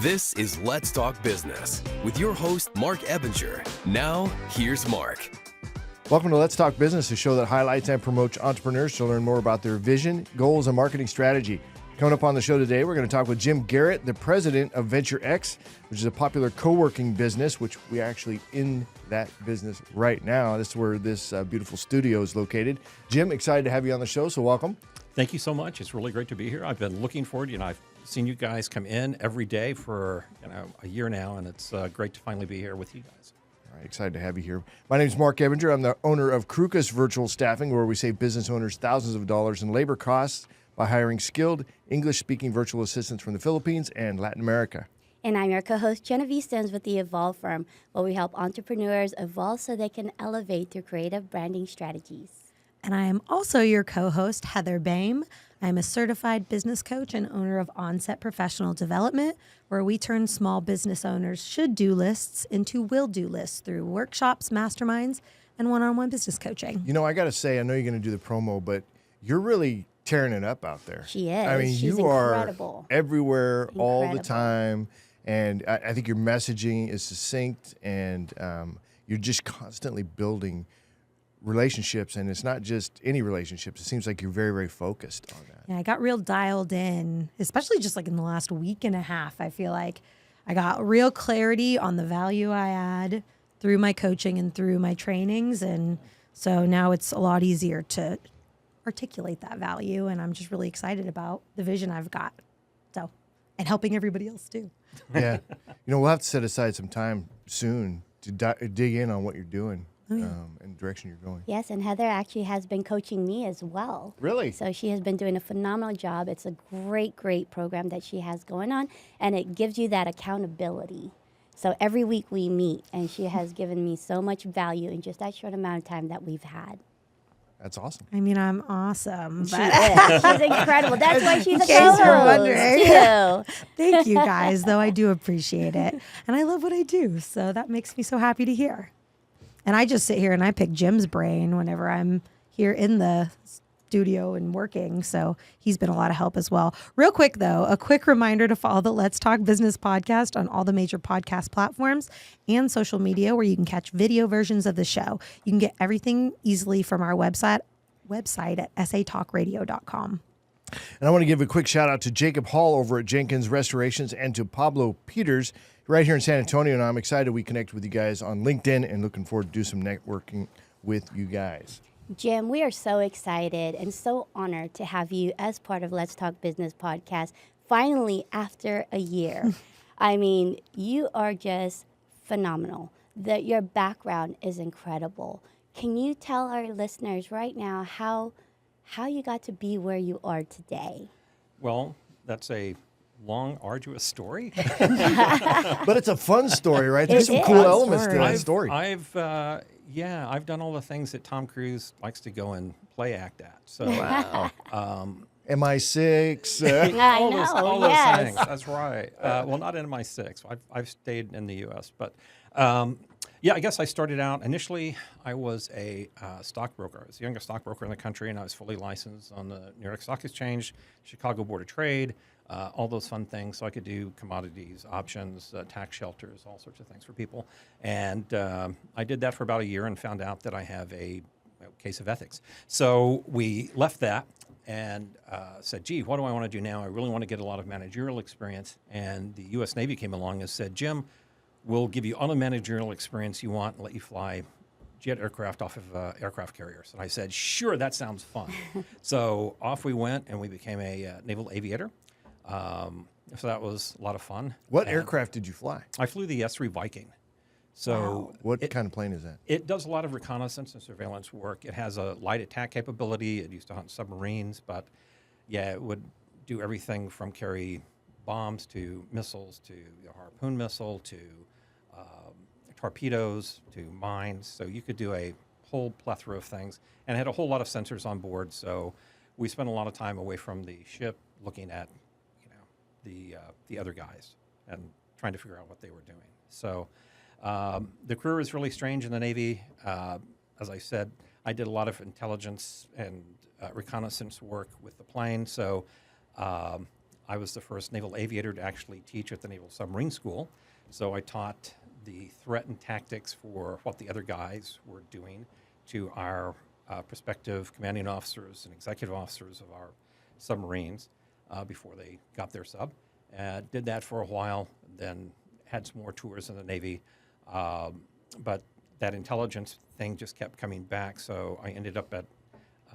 This is Let's Talk Business with your host, Marc Ebinger. Now, here's Marc. Welcome to Let's Talk Business, a show that highlights and promotes entrepreneurs to learn more about their vision, goals, and marketing strategy. Coming up on the show today, we're going to talk with Jim Garrett, the president of Venture X, which is a popular co-working business, which we are actually in that business right now. This is where this beautiful studio is located. Jim, excited to have you on the show, so welcome. Thank you so much. It's really great to be here. I've been looking forward. I've seen you guys come in every day for a year now, and it's great to finally be here with you guys. All right, excited to have you here. My name is Marc Ebinger. I'm the owner of Krukus Virtual Staffing, where we save business owners thousands of dollars in labor costs by hiring skilled English-speaking virtual assistants from the Philippines and Latin America. And I'm your co-host, Jenevy Sims with the Evolve Firm, where we help entrepreneurs evolve so they can elevate through creative branding strategies. And I am also your co-host, Heather Boehme. I'm a certified business coach and owner of Onset Professional Development, where we turn small business owners' should-do lists into will-do lists through workshops, masterminds, and one-on-one business coaching. You know, I got to say, I know you're going to do the promo, but you're really tearing it up out there. She is. I mean, She's you incredible. are everywhere all the Incredible. time, and I think your messaging is succinct, and you're just constantly building relationships, and it's not just any relationships. It seems like you're very, very focused on that. Yeah, I got real dialed in, especially just like in the last week and a half. I feel like I got real clarity on the value I add through my coaching and through my trainings, and so now it's a lot easier to articulate that value, and I'm just really excited about the vision I've got. So, and helping everybody else too. Yeah. We'll have to set aside some time soon to dig in on what you're doing and the direction you're going. Yes, and Heather actually has been coaching me as well. Really? So she has been doing a phenomenal job. It's a great, great program that she has going on, and it gives you that accountability. So every week we meet, and she has given me so much value in just that short amount of time that we've had. That's awesome. I mean, I'm awesome. She is. She's incredible. That's why she's a case you're co-host, wondering. too. Thank you guys, though I do appreciate it. And I love what I do, so that makes me so happy to hear. And I just sit here and I pick Jim's brain whenever I'm here in the studio and working, so he's been a lot of help as well. Real quick, though, a quick reminder to follow the Let's Talk Business podcast on all the major podcast platforms and social media, where you can catch video versions of the show. You can get everything easily from our website at satalkradio.com. And I want to give a quick shout out to Jacob Hall over at Jenkins Restorations and to Pablo Peters right here in San Antonio. And I'm excited we connect with you guys on LinkedIn and looking forward to do some networking with you guys. Jim, we are so excited and so honored to have you as part of Let's Talk Business podcast, finally after a year. I mean, you are just phenomenal. Your background is incredible. Can you tell our listeners right now how you got to be where you are today? Well, that's a long, arduous story. But it's a fun story, right? There's some is. cool Fun elements to story. that story. I've done all the things that Tom Cruise likes to go and play act at. So Wow. MI6. I all know, those yes. things. That's right. Well, not in MI6. I've stayed in the U.S., but I guess I started out initially. I was a stockbroker. I was the youngest stockbroker in the country, and I was fully licensed on the New York Stock Exchange, Chicago Board of Trade, all those fun things. So I could do commodities, options, tax shelters, all sorts of things for people. And I did that for about a year and found out that I have a case of ethics. So we left that and said, gee, what do I want to do now? I really want to get a lot of managerial experience. And the U.S. Navy came along and said, Jim, we'll give you all the managerial experience you want and let you fly jet aircraft off of aircraft carriers. And I said, sure, that sounds fun. So off we went, and we became a naval aviator. So that was a lot of fun. What And aircraft did you fly? I flew the S-3 Viking. So What kind of plane is that? it does a lot of reconnaissance and surveillance work. It has a light attack capability. It used to hunt submarines, but yeah, it would do everything from carry bombs to missiles to the harpoon missile to torpedoes to mines. So you could do a whole plethora of things, and it had a whole lot of sensors on board. So we spent a lot of time away from the ship looking at the other guys and trying to figure out what they were doing. So the career is really strange in the Navy. As I said, I did a lot of intelligence and reconnaissance work with the plane. So I was the first naval aviator to actually teach at the Naval Submarine School. So I taught the threat and tactics for what the other guys were doing to our prospective commanding officers and executive officers of our submarines before they got their sub. Did that for a while, then had some more tours in the Navy. But that intelligence thing just kept coming back, so I ended up at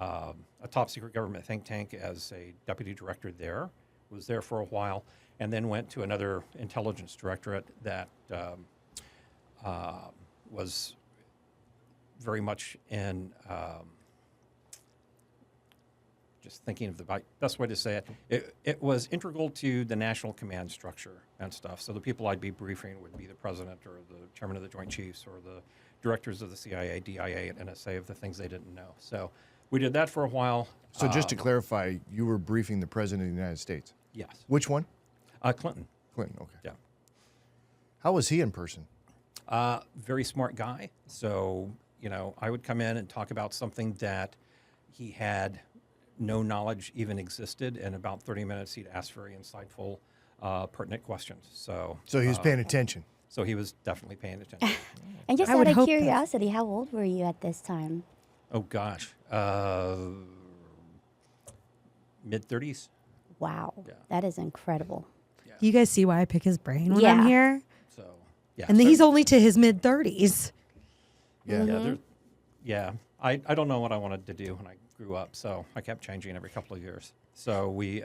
a top secret government think tank as a deputy director there. Was there for a while, and then went to another intelligence directorate that was very much in, just thinking of the best way to say it, it was integral to the national command structure and stuff. So the people I'd be briefing would be the president or the chairman of the Joint Chiefs or the directors of the CIA, DIA, and NSA of the things they didn't know. So we did that for a while. So just to clarify, you were briefing the president of the United States. Yes. Which one? Clinton. Clinton. Okay. Yeah. How was he in person? Very smart guy. So, I would come in and talk about something that he had no knowledge even existed. In about 30 minutes, he'd ask very insightful, pertinent questions. So he was paying attention. So he was definitely paying attention. And just I out would of hope that. curiosity, how old were you at this time? Oh, gosh. Mid-30s. Wow, Yeah. that is incredible. Do you guys see why I pick his brain when Yeah. I'm here? So, yeah. And he's only to his mid-30s. Yeah. Yeah, I don't know what I wanted to do when I grew up, so I kept changing every couple of years. So we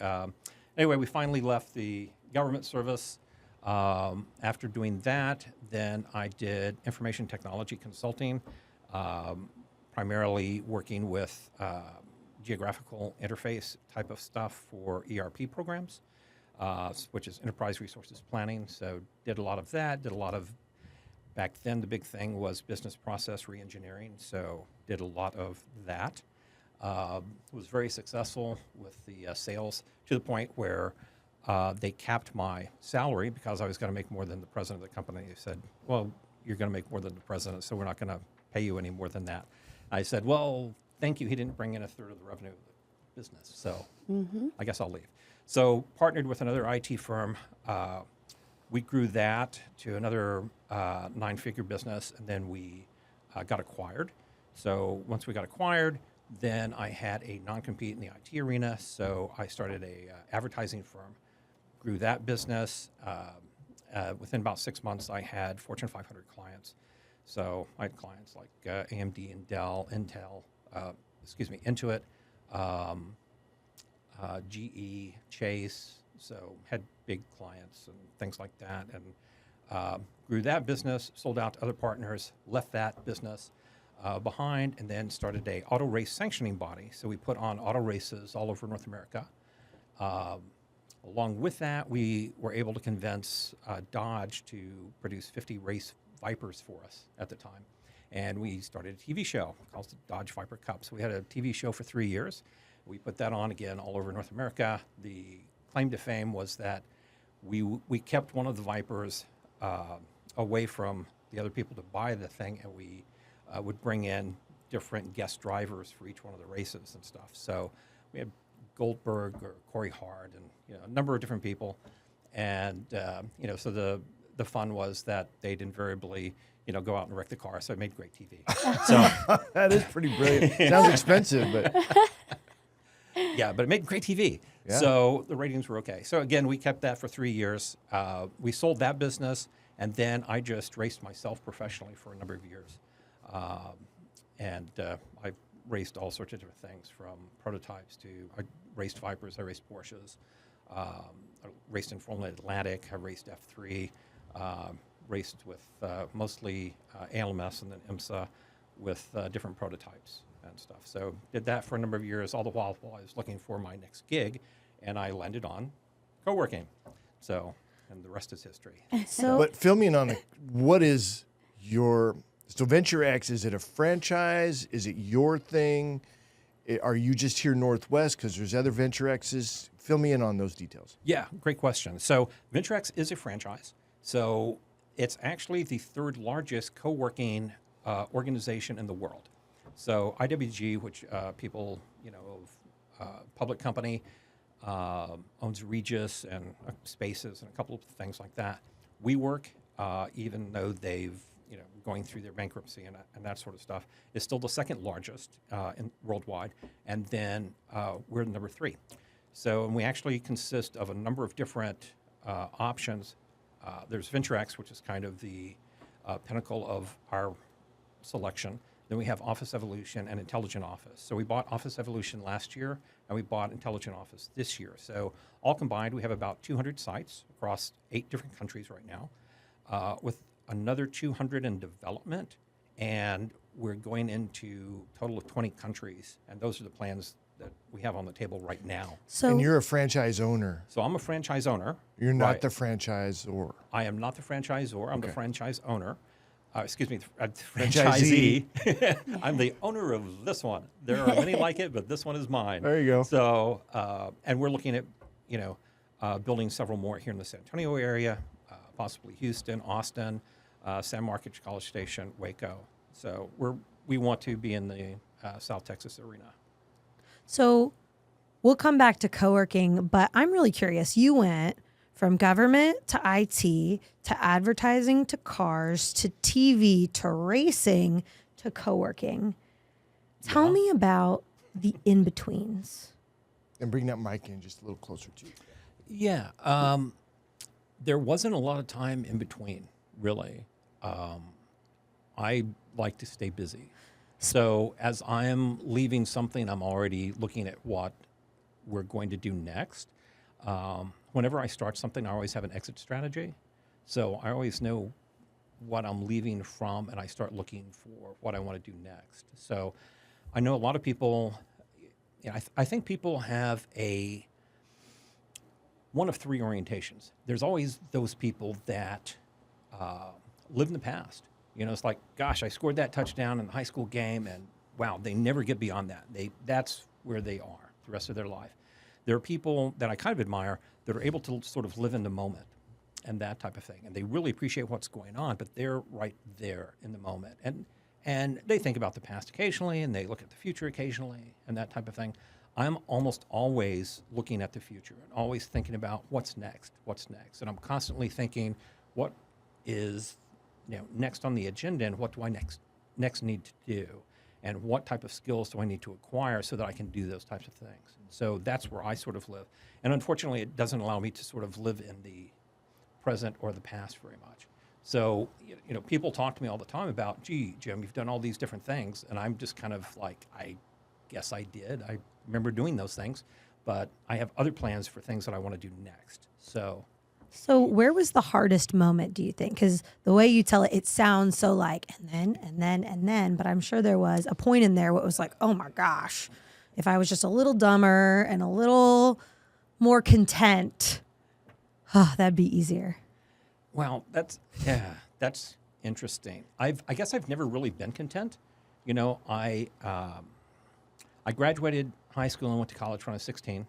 finally left the government service. After doing that, then I did information technology consulting, primarily working with geographical interface type of stuff for ERP programs, which is enterprise resources planning. So did a lot of that, back then the big thing was business process reengineering, so did a lot of that. Was very successful with the sales to the point where they capped my salary because I was going to make more than the president of the company. They said, well, you're going to make more than the president, so we're not going to pay you any more than that. I said, well, thank you. He didn't bring in a third of the revenue of the business, so I guess I'll leave. So partnered with another IT firm. We grew that to another 9-figure business, and then we got acquired. So once we got acquired, then I had a non-compete in the IT arena, so I started a advertising firm, grew that business. Within about 6 months, I had Fortune 500 clients. So I had clients like AMD and Dell, Intuit, GE, Chase, so had big clients and things like that, and grew that business, sold out to other partners, left that business behind, and then started a auto race sanctioning body. So we put on auto races all over North America. Along with that, we were able to convince Dodge to produce 50 race Vipers for us at the time. And we started a TV show called the Dodge Viper Cup. So we had a TV show for 3 years. We put that on again all over North America. The claim to fame was that we kept one of the Vipers away from the other people to buy the thing, and we would bring in different guest drivers for each one of the races and stuff. So we had Goldberg or Corey Hart and a number of different people. And so the fun was that they'd invariably go out and wreck the car. So it made great TV. So That is pretty brilliant. Sounds expensive, but yeah, but it made great TV. Yeah. So the ratings were okay. So again, we kept that for 3 years. We sold that business, and then I just raced myself professionally for a number of years. I raced all sorts of different things, from prototypes to I raced Vipers, I raced Porsches, I raced in Formula Atlantic, I raced F3, raced with mostly ALMS and then IMSA with different prototypes and stuff. So did that for a number of years, all the while I was looking for my next gig, and I landed on Coworking. So, and the rest is history. but fill me in on what is your Venture X? Is it a franchise? Is it your thing? Are you just here Northwest because there's other Venture X's? Fill me in on those details. Yeah, great question. So VentureX is a franchise. So it's actually the third largest co-working organization in the world. So IWG, which people, public company, owns Regis and Spaces and a couple of things like that. WeWork, even though they've going through their bankruptcy and that sort of stuff, is still the second largest worldwide, and then we're number 3. So, and we actually consist of a number of different options. There's VentureX, which is kind of the pinnacle of our selection. Then we have Office Evolution and Intelligent Office. So we bought Office Evolution last year, and we bought Intelligent Office this year. So all combined, we have about 200 sites across 8 different countries right now, with another 200 in development, and we're going into a total of 20 countries, and those are the plans that we have on the table right now. So, And you're a franchise owner. So I'm a franchise owner. You're not Right. the franchisor. I am not the franchisor. I'm the Okay. franchise owner. Excuse me, Franchisee. franchisee. I'm the owner of this one. There are many like it, but this one is mine. There you go. So, and we're looking at, building several more here in the San Antonio area, possibly Houston, Austin, San Marcos, College Station, Waco. So we want to be in the South Texas arena. So we'll come back to co-working, but I'm really curious. You went from government to IT to advertising to cars to TV to racing to co-working. Tell me about the in-betweens. And bring that mic in just a little closer to you. Yeah, there wasn't a lot of time in between, really. I like to stay busy. So as I'm leaving something, I'm already looking at what we're going to do next. Whenever I start something, I always have an exit strategy. So I always know what I'm leaving from, and I start looking for what I want to do next. So I know a lot of people, I think people have one of 3 orientations. There's always those people that live in the past. It's like, gosh, I scored that touchdown in the high school game, and wow, they never get beyond that. That's where they are the rest of their life. There are people that I kind of admire that are able to sort of live in the moment and that type of thing, and they really appreciate what's going on, but they're right there in the moment. And they think about the past occasionally, and they look at the future occasionally, and that type of thing. I'm almost always looking at the future and always thinking about what's next, and I'm constantly thinking, what is next on the agenda, and what do I next need to do, and what type of skills do I need to acquire so that I can do those types of things. And so that's where I sort of live. And unfortunately, it doesn't allow me to sort of live in the present or the past very much. So, people talk to me all the time about, gee, Jim, you've done all these different things. And I'm just kind of like, I guess I did. I remember doing those things, but I have other plans for things that I want to do next. So where was the hardest moment, do you think? Because the way you tell it, it sounds so like, and then, but I'm sure there was a point in there where it was like, oh my gosh, if I was just a little dumber and a little more content, that'd be easier. Well, that's interesting. I guess I've never really been content. I graduated high school and went to college when I was 16.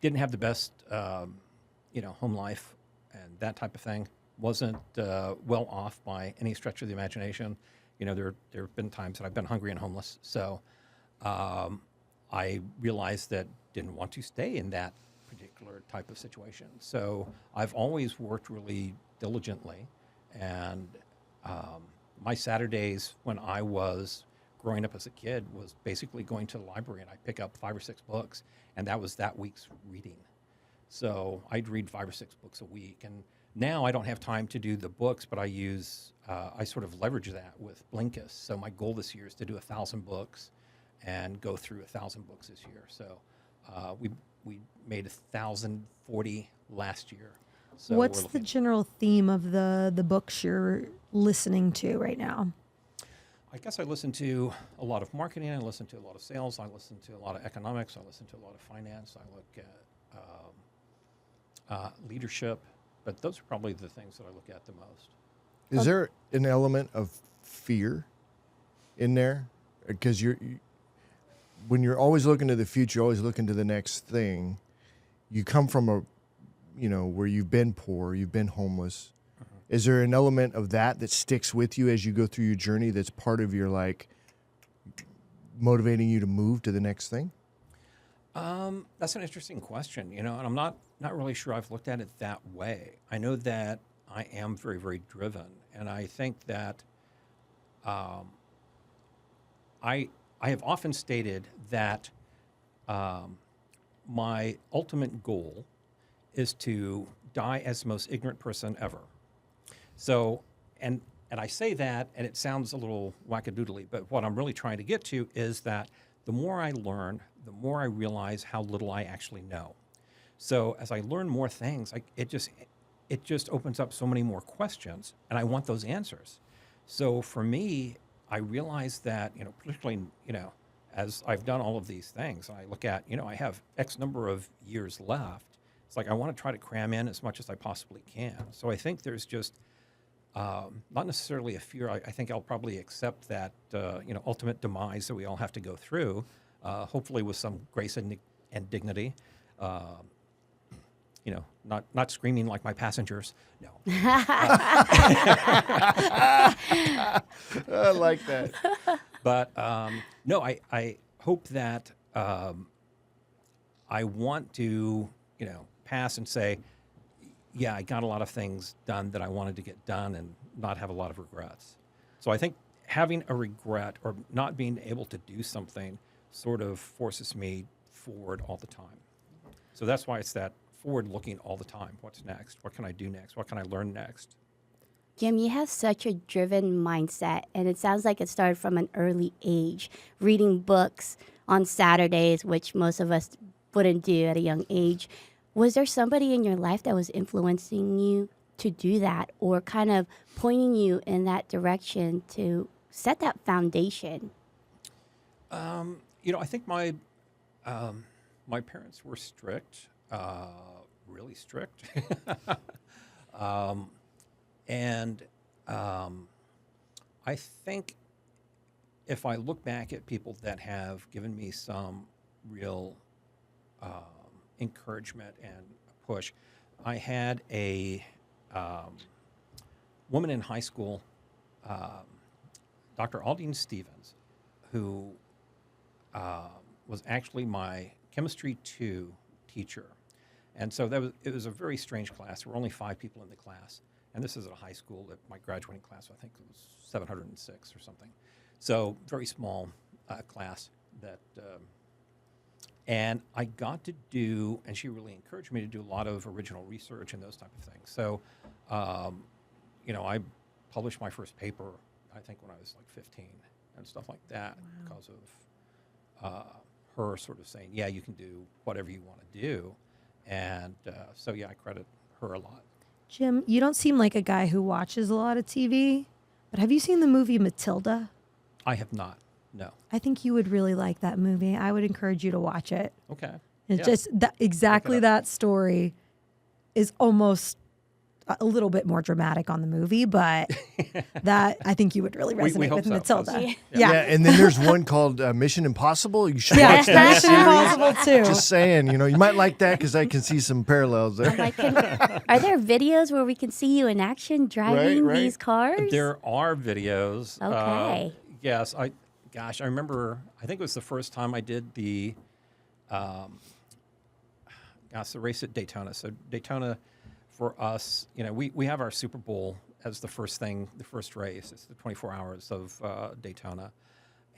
Didn't have the best, home life and that type of thing. Wasn't well off by any stretch of the imagination. There have been times that I've been hungry and homeless. So I realized that didn't want to stay in that particular type of situation. So I've always worked really diligently, and my Saturdays when I was growing up as a kid was basically going to the library, and I'd pick up 5 or 6 books, and that was that week's reading. So I'd read 5 or 6 books a week, and now I don't have time to do the books, but I sort of leverage that with Blinkist. So my goal this year is to do 1,000 books and go through 1,000 books this year. So we made 1,040 last year. So what's the general theme of the books you're listening to right now? I guess I listen to a lot of marketing. I listen to a lot of sales. I listen to a lot of economics. I listen to a lot of finance. I look at leadership. But those are probably the things that I look at the most. Is there an element of fear in there? Because when you're always looking to the future, always looking to the next thing, you come from where you've been poor, you've been homeless. Is there an element of that sticks with you as you go through your journey that's part of your, motivating you to move to the next thing? That's an interesting question, and I'm not really sure I've looked at it that way. I know that I am very, very driven, and I think that I have often stated that my ultimate goal is to die as the most ignorant person ever. So, and I say that, and it sounds a little wackadoodly, but what I'm really trying to get to is that the more I learn, the more I realize how little I actually know. So as I learn more things, it just opens up so many more questions, and I want those answers. So for me, I realize that, particularly, as I've done all of these things, I look at, I have X number of years left. It's like I want to try to cram in as much as I possibly can. So I think there's just not necessarily a fear. I think I'll probably accept that, ultimate demise that we all have to go through, hopefully with some grace and dignity. Not screaming like my passengers. No. I like that. But no, I hope that I want to, pass and say, yeah, I got a lot of things done that I wanted to get done and not have a lot of regrets. So I think having a regret or not being able to do something sort of forces me forward all the time. So that's why it's that forward looking all the time. What's next? What can I do next? What can I learn next? Jim, you have such a driven mindset, and it sounds like it started from an early age, reading books on Saturdays, which most of us wouldn't do at a young age. Was there somebody in your life that was influencing you to do that, or kind of pointing you in that direction to set that foundation? I think my parents were strict, really strict. And I think if I look back at people that have given me some real encouragement and push, I had a woman in high school, Dr. Aldine Stevens, who was actually my Chemistry 2 teacher. And so it was a very strange class. There were only 5 people in the class. And this is at a high school that my graduating class, I think it was 706 or something. So very small class that, and I got to do, and she really encouraged me to do a lot of original research and those type of things. So, I published my first paper, I think when I was like 15 and stuff like that. Wow. Because of her sort of saying, yeah, you can do whatever you want to do. And so, yeah, I credit her a lot. Jim, you don't seem like a guy who watches a lot of TV, but have you seen the movie Matilda? I have not, no. I think you would really like that movie. I would encourage you to watch it. Okay. It's just exactly that story is almost a little bit more dramatic on the movie, but that I think you would really resonate with Matilda. Yeah, and then there's one called Mission Impossible. You should watch that Mission Impossible too. Just saying, you might like that because I can see some parallels there. Are there videos where we can see you in action driving these cars? There are videos. Okay. Yes, I remember. I think it was the first time I did the race at Daytona. So Daytona, for us, we have our Super Bowl as the first race. It's the 24 hours of Daytona,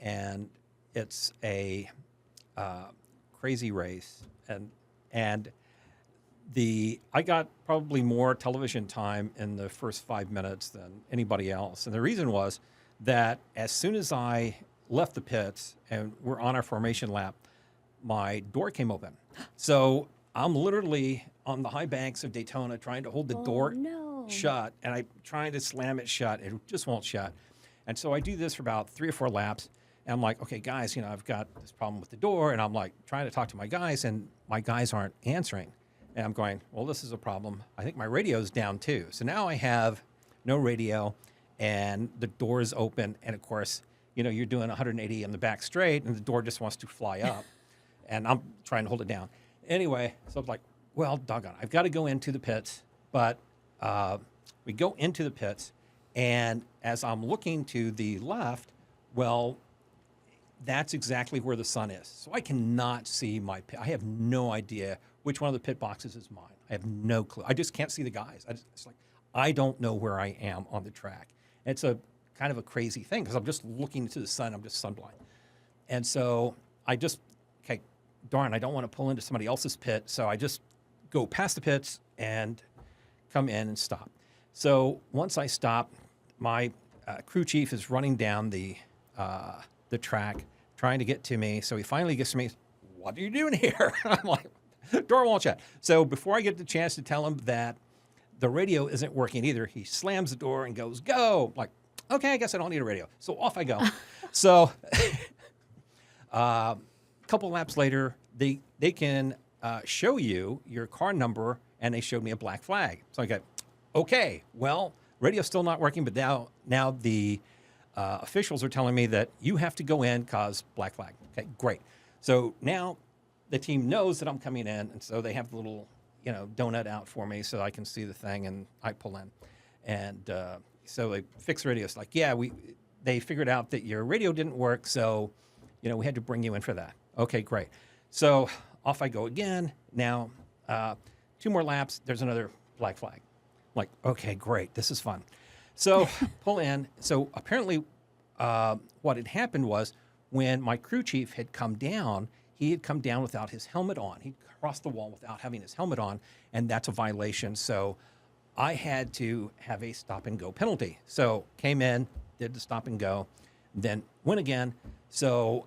and it's a crazy race. And I got probably more television time in the first 5 minutes than anybody else. And the reason was that as soon as I left the pits and we're on our formation lap, my door came open. So I'm literally on the high banks of Daytona trying to hold the door shut, and I'm trying to slam it shut. It just won't shut. And so I do this for about 3 or 4 laps, and I'm like, okay, guys, I've got this problem with the door, and I'm like trying to talk to my guys, and my guys aren't answering. And I'm going, well, this is a problem. I think my radio's down too. So now I have no radio, and the door is open, and of course, you're doing 180 in the back straight, and the door just wants to fly up, and I'm trying to hold it down. Anyway, so I'm like, well, doggone, I've got to go into the pits. But we go into the pits, and as I'm looking to the left, well, that's exactly where the sun is. So I cannot see my pit. I have no idea which one of the pit boxes is mine. I have no clue. I just can't see the guys. It's like I don't know where I am on the track. It's a kind of a crazy thing because I'm just looking to the sun. I'm just sunblind. And so I just, okay, darn, I don't want to pull into somebody else's pit. So I just go past the pits and come in and stop. So once I stop, my crew chief is running down the track trying to get to me. So he finally gets to me. What are you doing here? I'm like, door won't shut. So before I get the chance to tell him that the radio isn't working either, he slams the door and goes, go. I'm like, okay, I guess I don't need a radio. So off I go. So a couple laps later, they can show you your car number, and they showed me a black flag. So I go, okay, well, radio's still not working, but now the officials are telling me that you have to go in because black flag. Okay, great. So now the team knows that I'm coming in, and so they have the little, donut out for me so I can see the thing, and I pull in. And so they fix the radio. It's like, yeah, they figured out that your radio didn't work, so, we had to bring you in for that. Okay, great. So off I go again. Now, 2 more laps, there's another black flag. I'm like, okay, great, this is fun. So pull in. So apparently what had happened was when my crew chief had come down, he had come down without his helmet on. He crossed the wall without having his helmet on, and that's a violation. So I had to have a stop and go penalty. So came in, did the stop and go, then went again. So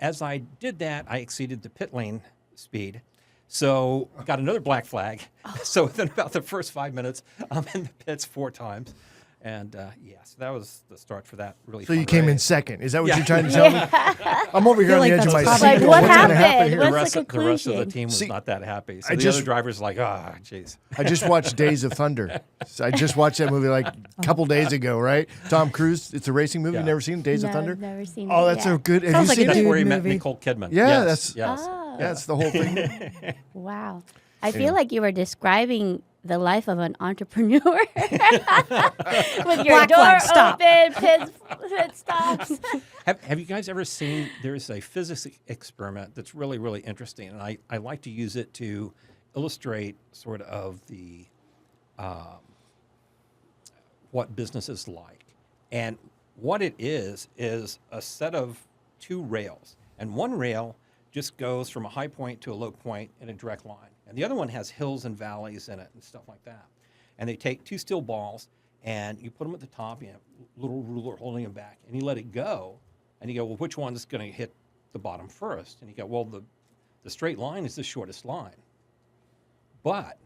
as I did that, I exceeded the pit lane speed. So got another black flag. So within about the first 5 minutes, I'm in the pits 4 times. And so that was the start for that really So fun you came in race. second. Is that what you're trying to tell me? I'm over here on like the edge of my that's seat. probably- going, What what's gonna happened? here? What's The rest of the conclusion? team was See, not that happy. So I the just- other drivers were like, jeez. I just watched Days of Thunder. So I just watched that movie like a couple days ago, right? Tom Cruise. It's a racing movie. Yeah. You never seen Days No, of Thunder? I've never seen Oh, it that's yet. a good. Have Sounds you like seen a that? That's where he dude met movie. Nicole Kidman. Yeah, yes, that's- yes. Oh, Yeah, it's the whole thing. wow. I feel like you were describing the life of an entrepreneur with your Black door flag, stop. open, pit stops. Have you guys ever seen, there's a physics experiment that's really, really interesting, and I like to use it to illustrate sort of the what business is like. And what it is a set of 2 rails. And one rail just goes from a high point to a low point in a direct line. And the other one has hills and valleys in it and stuff like that. And they take 2 steel balls, and you put them at the top, you have a little ruler holding them back, and you let it go. And you go, well, which one's going to hit the bottom first? And you go, well, the straight line is the shortest line. But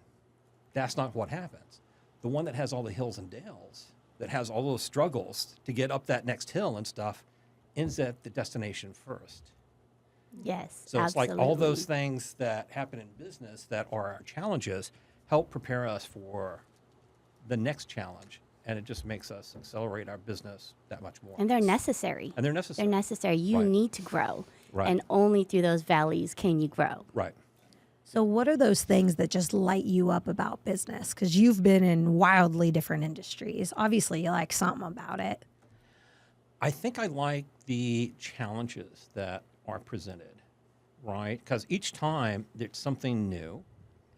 that's not what happens. The one that has all the hills and dales, that has all those struggles to get up that next hill and stuff, ends at the destination first. Yes, So it's like all those absolutely. things that happen in business that are our challenges help prepare us for the next challenge. And it just makes us accelerate our business that much more. And they're necessary. And they're necessary. They're necessary. You Right. need to grow. Right. And only through those valleys can you grow. Right. So what are those things that just light you up about business? Because you've been in wildly different industries. Obviously, you like something about it. I think I like the challenges that are presented, right? Because each time it's something new,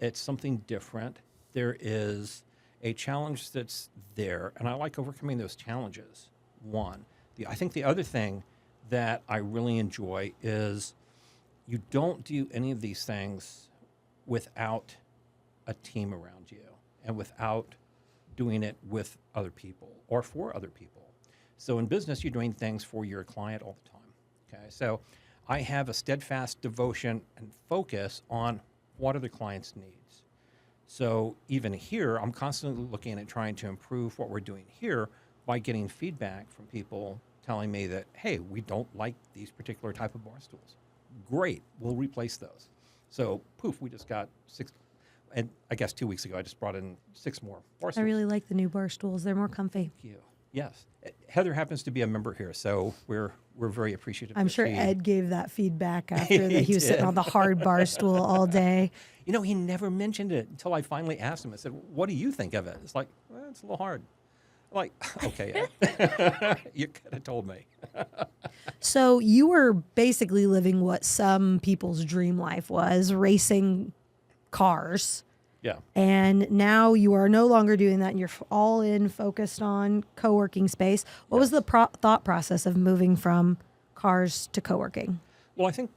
it's something different. There is a challenge that's there, and I like overcoming those challenges. One. I think the other thing that I really enjoy is you don't do any of these things without a team around you and without doing it with other people or for other people. So in business, you're doing things for your client all the time. Okay, so I have a steadfast devotion and focus on what are the client's needs. So even here, I'm constantly looking at trying to improve what we're doing here by getting feedback from people telling me that, hey, we don't like these particular type of bar stools. Great, we'll replace those. So poof, we just got 6, and I guess 2 weeks ago, I just brought in 6 more bar I stools. really like the new bar stools. They're more comfy. Thank you. Yes. Heather happens to be a member here, so we're very appreciative. I'm that sure she- Ed gave that feedback after that He he was sitting did. on the hard bar stool all day. You know, he never mentioned it until I finally asked him. I said, what do you think of it? It's like, well, it's a little hard. Like, okay, yeah. You could have told me. So you were basically living what some people's dream life was, racing cars. Yeah. And now you are no longer doing that and you're all in focused on co-working space. What was the thought process of moving from cars to co-working? Well, I think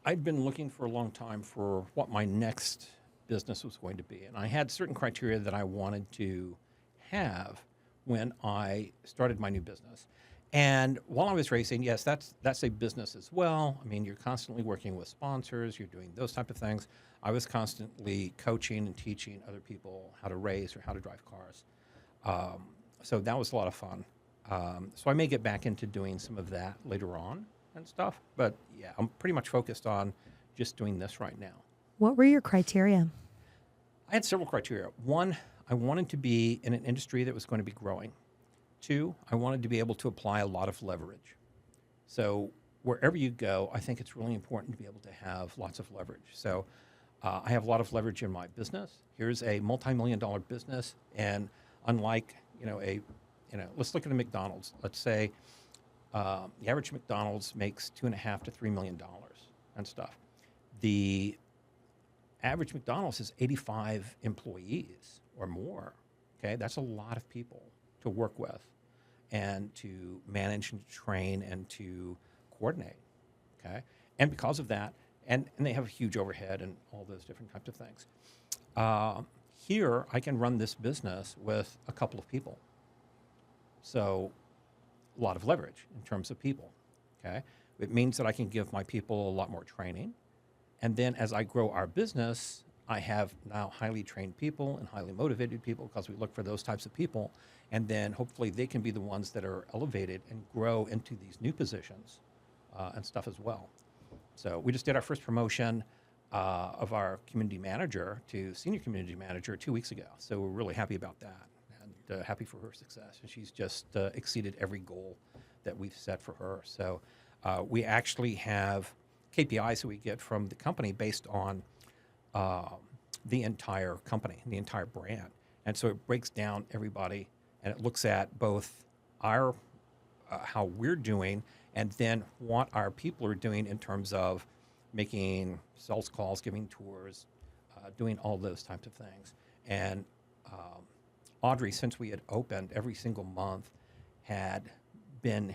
I'd been looking for a long time for what my next business was going to be. And I had certain criteria that I wanted to have when I started my new business. And while I was racing, yes, that's a business as well. I mean, you're constantly working with sponsors, you're doing those type of things. I was constantly coaching and teaching other people how to race or how to drive cars. So that was a lot of fun. So I may get back into doing some of that later on and stuff. But yeah, I'm pretty much focused on just doing this right now. What were your criteria? I had several criteria. One, I wanted to be in an industry that was going to be growing. Two, I wanted to be able to apply a lot of leverage. So wherever you go, I think it's really important to be able to have lots of leverage. So I have a lot of leverage in my business. Here's a multi-million-dollar business, and unlike let's look at a McDonald's. Let's say the average McDonald's makes $2.5 to $3 million and stuff. The average McDonald's has 85 employees or more. Okay, that's a lot of people to work with and to manage and to train and to coordinate. Okay, and because of that, and they have a huge overhead and all those different types of things. Here, I can run this business with a couple of people. So a lot of leverage in terms of people. Okay, it means that I can give my people a lot more training. And then as I grow our business, I have now highly trained people and highly motivated people because we look for those types of people. And then hopefully they can be the ones that are elevated and grow into these new positions and stuff as well. So we just did our first promotion of our community manager to senior community manager 2 weeks ago. So we're really happy about that and happy for her success. And she's just exceeded every goal that we've set for her. So we actually have KPIs that we get from the company based on the entire company, the entire brand. And so it breaks down everybody and it looks at both our how we're doing and then what our people are doing in terms of making sales calls, giving tours, doing all those types of things. And Audrey, since we had opened, every single month had been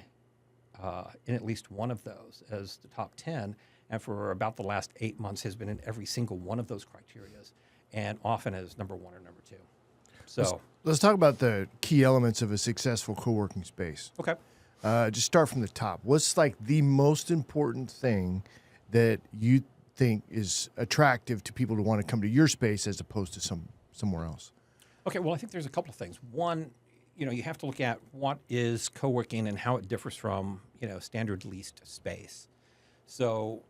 in at least one of those as the top 10, and for about the last 8 months has been in every single one of those criterias, and often as number one or number two. So let's talk about the key elements of a successful co-working space. Okay. Just start from the top. What's like the most important thing that you think is attractive to people to want to come to your space as opposed to somewhere else? Okay, well, I think there's a couple of things. One, you have to look at what is co-working and how it differs from, standard leased space. So,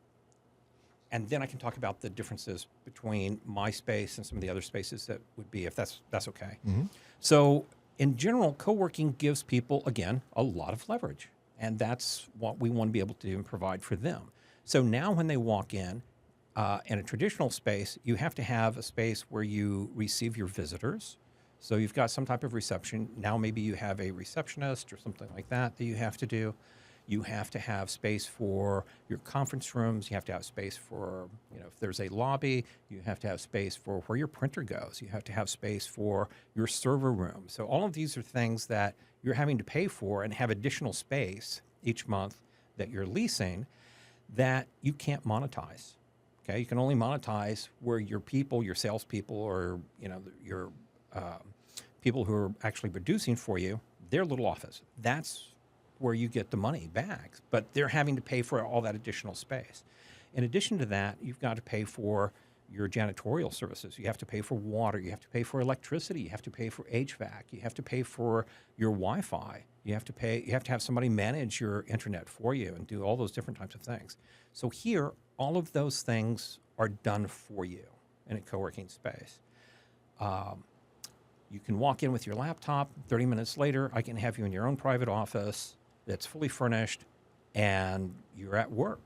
and then I can talk about the differences between my space and some of the other spaces that would be, if that's okay. Mm-hmm. So, in general, co-working gives people, again, a lot of leverage. And that's what we want to be able to do and provide for them. So now when they walk in a traditional space, you have to have a space where you receive your visitors. So you've got some type of reception. Now maybe you have a receptionist or something like that you have to do. You have to have space for your conference rooms. You have to have space for, if there's a lobby, you have to have space for where your printer goes. You have to have space for your server room. So all of these are things that you're having to pay for and have additional space each month that you're leasing that you can't monetize. Okay, you can only monetize where your people, your salespeople, or your people who are actually producing for you, their little office. That's where you get the money back, but they're having to pay for all that additional space. In addition to that, you've got to pay for your janitorial services. You have to pay for water. You have to pay for electricity. You have to pay for HVAC. You have to pay for your Wi-Fi. You have to have somebody manage your internet for you and do all those different types of things. So here, all of those things are done for you in a co-working space. You can walk in with your laptop. 30 minutes later, I can have you in your own private office that's fully furnished, and you're at work.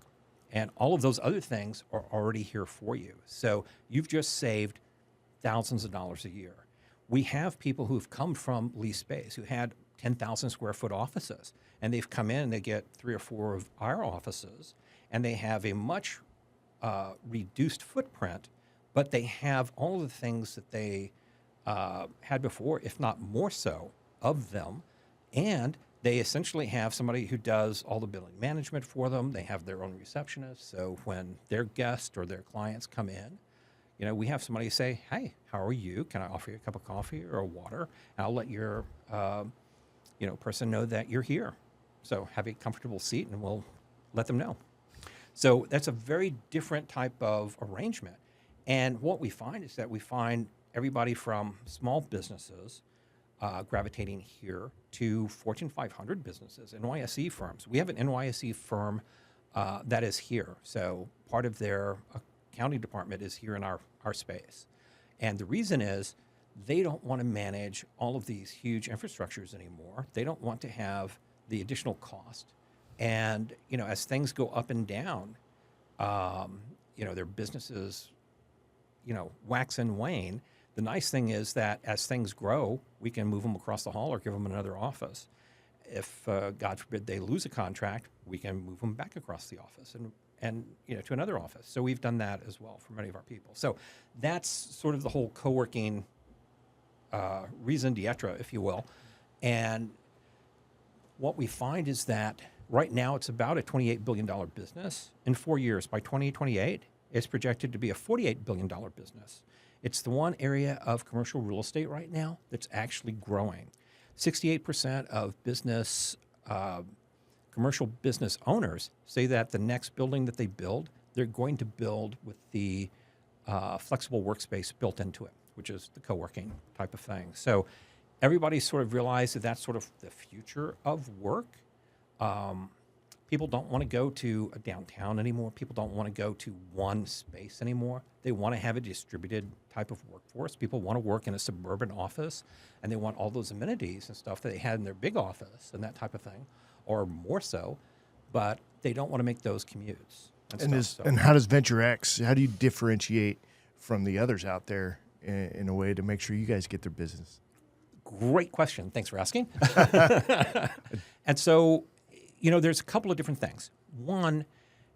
And all of those other things are already here for you. So you've just saved thousands of dollars a year. We have people who've come from lease space, who had 10,000 square foot offices. And they've come in and they get 3 or 4 of our offices, and they have a much reduced footprint, but they have all of the things that they had before, if not more so, of them. And they essentially have somebody who does all the building management for them. They have their own receptionist. So when their guests or their clients come in, we have somebody say, "Hey, how are you? Can I offer you a cup of coffee or a water? And I'll let your person know that you're here. So have a comfortable seat, and we'll let them know." So that's a very different type of arrangement. And what we find is that we find everybody from small businesses gravitating here to Fortune 500 businesses, NYSE firms. We have an NYSE firm that is here. So part of their accounting department is here in our space. And the reason is they don't want to manage all of these huge infrastructures anymore. They don't want to have the additional cost. And, as things go up and down, their businesses, wax and wane. The nice thing is that as things grow, we can move them across the hall or give them another office. If, God forbid, they lose a contract, we can move them back across the office and to another office. So we've done that as well for many of our people. So that's sort of the whole co-working raison d'etre, if you will. And what we find is that right now it's about a $28 billion business. In 4 years, by 2028, it's projected to be a $48 billion business. It's the one area of commercial real estate right now that's actually growing. 68% of commercial business owners say that the next building that they build, they're going to build with the flexible workspace built into it, which is the co-working type of thing. So everybody sort of realized that that's sort of the future of work. People don't want to go to a downtown anymore. People don't want to go to one space anymore. They want to have a distributed type of workforce. People want to work in a suburban office, and they want all those amenities and stuff that they had in their big office and that type of thing, or more so, but they don't want to make those commutes. And how does Venture X, how do you differentiate from the others out there in a way to make sure you guys get their business? Great question. Thanks for asking. And so, there's a couple of different things. One,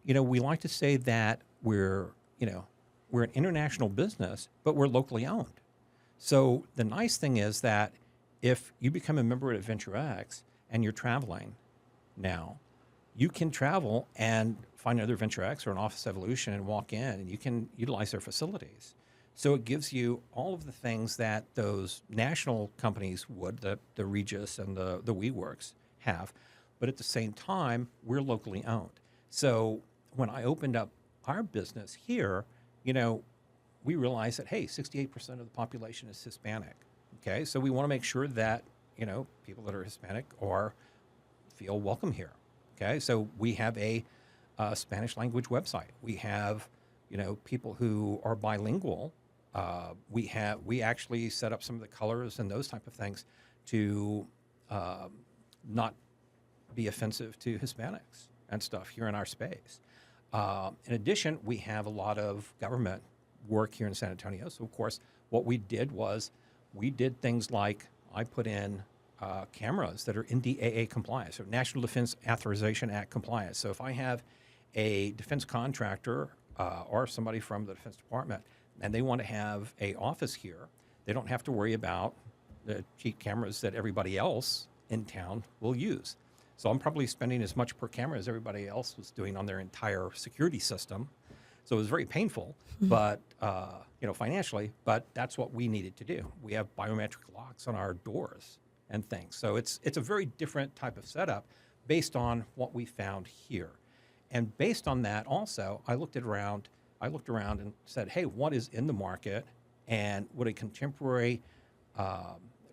we like to say that we're an international business, but we're locally owned. So the nice thing is that if you become a member at Venture X and you're traveling now, you can travel and find another Venture X or an Office Evolution and walk in, and you can utilize their facilities. So it gives you all of the things that those national companies would, the Regus and the WeWorks have. But at the same time, we're locally owned. So when I opened up our business here, we realized that, hey, 68% of the population is Hispanic. Okay, so we want to make sure that, people that are Hispanic feel welcome here. Okay, so we have a Spanish language website. We have, people who are bilingual. We actually set up some of the colors and those type of things to not be offensive to Hispanics and stuff here in our space. In addition, we have a lot of government work here in San Antonio. So, of course, what we did was we did things like I put in cameras that are NDAA compliant, so National Defense Authorization Act compliant. So if I have a defense contractor or somebody from the Defense Department and they want to have an office here, they don't have to worry about the cheap cameras that everybody else in town will use. So I'm probably spending as much per camera as everybody else was doing on their entire security system. So it was very painful, but financially. But that's what we needed to do. We have biometric locks on our doors and things. So it's a very different type of setup based on what we found here, and based on that also, I looked around and said, hey, what is in the market, and would a contemporary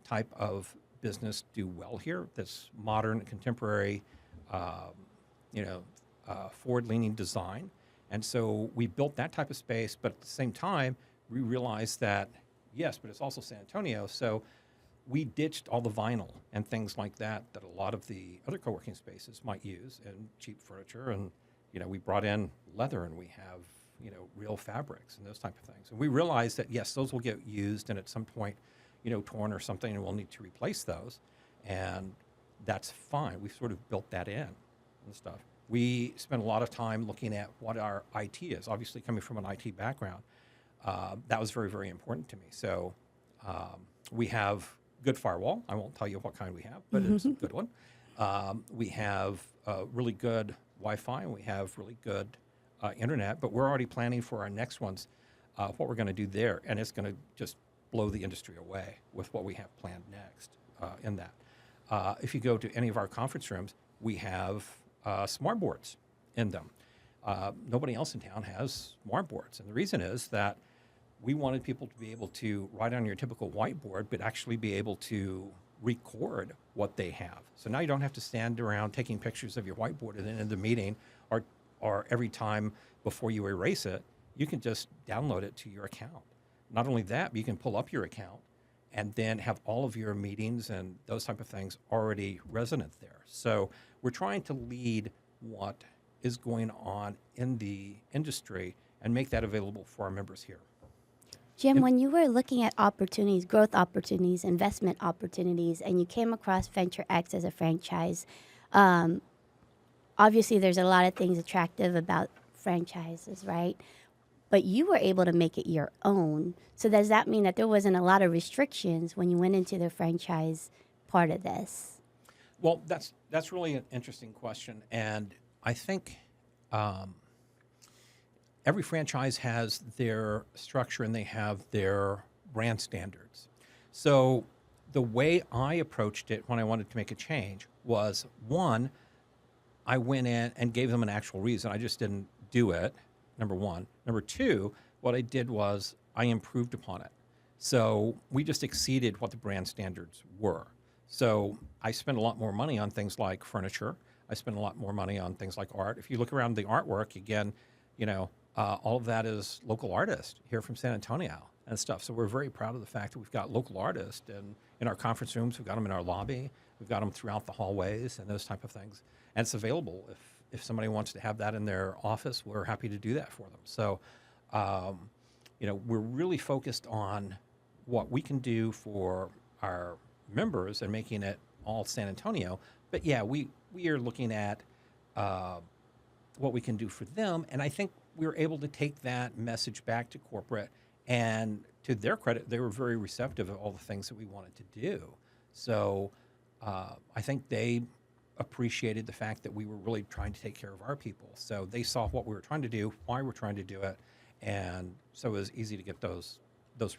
type of business do well here? That's modern, contemporary, forward-leaning design. And so we built that type of space, but at the same time, we realized that, yes, but it's also San Antonio. So we ditched all the vinyl and things like that a lot of the other co-working spaces might use, and cheap furniture. And, we brought in leather, and we have, real fabrics and those type of things. And we realized that, yes, those will get used and at some point, torn or something, and we'll need to replace those. and that's fine. We've sort of built that in and stuff. We spend a lot of time looking at what our IT is. Obviously, coming from an IT background, that was very, very important to me. So we have good firewall. I won't tell you what kind we have, but it's a good one. We have really good Wi-Fi, and we have really good internet, but we're already planning for our next ones, what we're going to do there, and it's going to just blow the industry away with what we have planned next in that. If you go to any of our conference rooms, we have smart boards in them. Nobody else in town has smart boards, and the reason is that we wanted people to be able to write on your typical whiteboard, but actually be able to record what they have. So now you don't have to stand around taking pictures of your whiteboard at the end of the meeting or every time before you erase it. You can just download it to your account. Not only that, but you can pull up your account and then have all of your meetings and those type of things already resident there. So we're trying to lead what is going on in the industry and make that available for our members here. Jim, when you were looking at opportunities, growth opportunities, investment opportunities, and you came across Venture X as a franchise, obviously there's a lot of things attractive about franchises, right? But you were able to make it your own. So does that mean that there wasn't a lot of restrictions when you went into the franchise part of this? Well, that's really an interesting question, and I think every franchise has their structure and they have their brand standards. So the way I approached it when I wanted to make a change was, one, I went in and gave them an actual reason. I just didn't do it, number one. Number two, what I did was I improved upon it. So we just exceeded what the brand standards were. So I spent a lot more money on things like furniture. I spent a lot more money on things like art. If you look around the artwork, again, all of that is local artists here from San Antonio and stuff. So we're very proud of the fact that we've got local artists in our conference rooms. We've got them in our lobby. We've got them throughout the hallways and those type of things. And it's available. If somebody wants to have that in their office, we're happy to do that for them. So, we're really focused on what we can do for our members and making it all San Antonio. But yeah, we are looking at what we can do for them. And I think we were able to take that message back to corporate, and to their credit, they were very receptive of all the things that we wanted to do. So I think they appreciated the fact that we were really trying to take care of our people. So they saw what we were trying to do, why we're trying to do it, and so it was easy to get those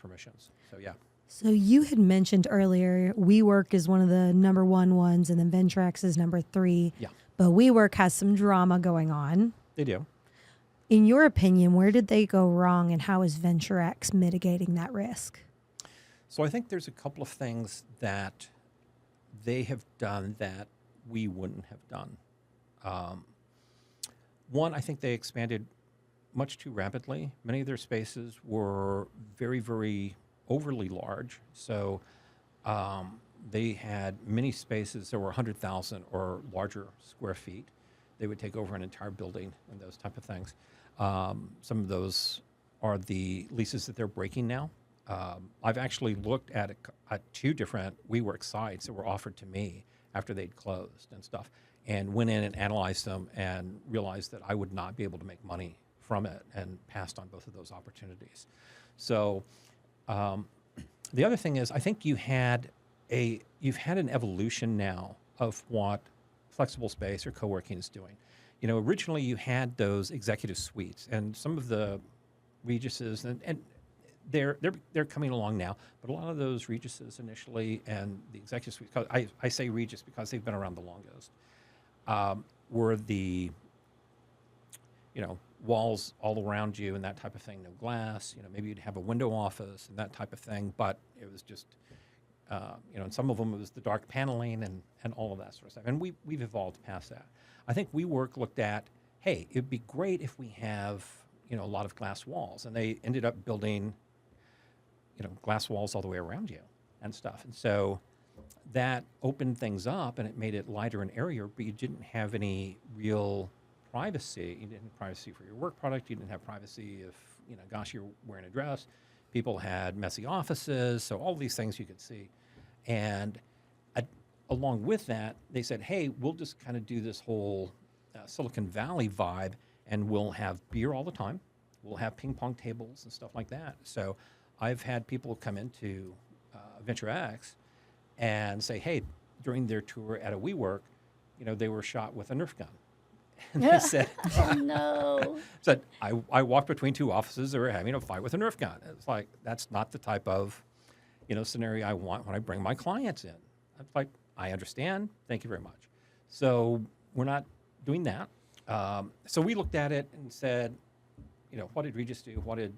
permissions. So yeah. So you had mentioned earlier WeWork is one of the number one ones, and then Venture X is number 3. Yeah. But WeWork has some drama going on. They do. In your opinion, where did they go wrong, and how is Venture X mitigating that risk? So I think there's a couple of things that they have done that we wouldn't have done. One, I think they expanded much too rapidly. Many of their spaces were very, very overly large. So they had many spaces that were 100,000 or larger square feet. They would take over an entire building and those type of things. Some of those are the leases that they're breaking now. I've actually looked at 2 different WeWork sites that were offered to me after they'd closed and stuff, and went in and analyzed them and realized that I would not be able to make money from it, and passed on both of those opportunities. So the other thing is, I think you've had an evolution now of what flexible space or co-working is doing. Originally you had those executive suites, and some of the Reguses, and they're coming along now, but a lot of those Reguses initially and the executive suites, I say Regus because they've been around the longest, were the walls all around you and that type of thing, no glass. Maybe you'd have a window office and that type of thing, but it was just and some of them it was the dark paneling and all of that sort of stuff. And we've evolved past that. I think WeWork looked at, hey, it'd be great if we have a lot of glass walls, and they ended up building glass walls all the way around you and stuff. And so that opened things up, and it made it lighter and airier, but you didn't have any real privacy. You didn't have privacy for your work product. You didn't have privacy if, you're wearing a dress. People had messy offices, so all these things you could see. And along with that, they said, hey, we'll just kind of do this whole Silicon Valley vibe, and we'll have beer all the time. We'll have ping pong tables and stuff like that. So I've had people come into Venture X and say, hey, during their tour at a WeWork, they were shot with a Nerf gun. And they said, Oh, no. said I walked between two offices that were having a fight with a Nerf gun. It's like, that's not the type of, scenario I want when I bring my clients in. It's like, I understand. Thank you very much. So we're not doing that. So we looked at it and said, what did Regis do? What did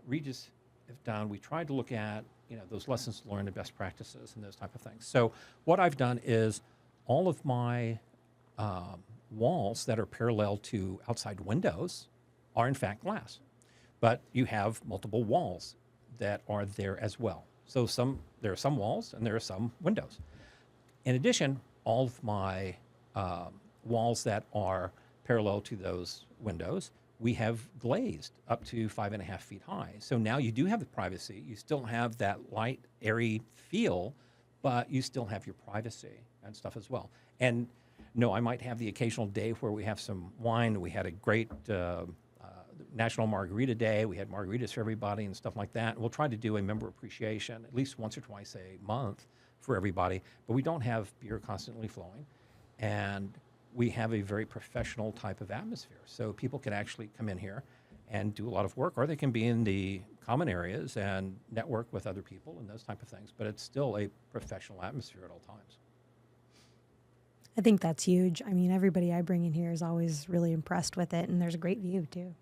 Regis have done? We tried to look at, those lessons learned and best practices and those type of things. So what I've done is all of my walls that are parallel to outside windows are in fact glass, but you have multiple walls that are there as well. So there are some walls and there are some windows. In addition, all of my walls that are parallel to those windows, we have glazed up to 5.5 feet high. So now you do have the privacy. You still have that light, airy feel, but you still have your privacy and stuff as well. And no, I might have the occasional day where we have some wine. We had a great National Margarita Day. We had margaritas for everybody and stuff like that. We'll try to do a member appreciation at least once or twice a month for everybody, but we don't have beer constantly flowing. And we have a very professional type of atmosphere. So people can actually come in here and do a lot of work, or they can be in the common areas and network with other people and those type of things. But it's still a professional atmosphere at all times. I think that's huge. I mean, everybody I bring in here is always really impressed with it, and there's a great view too.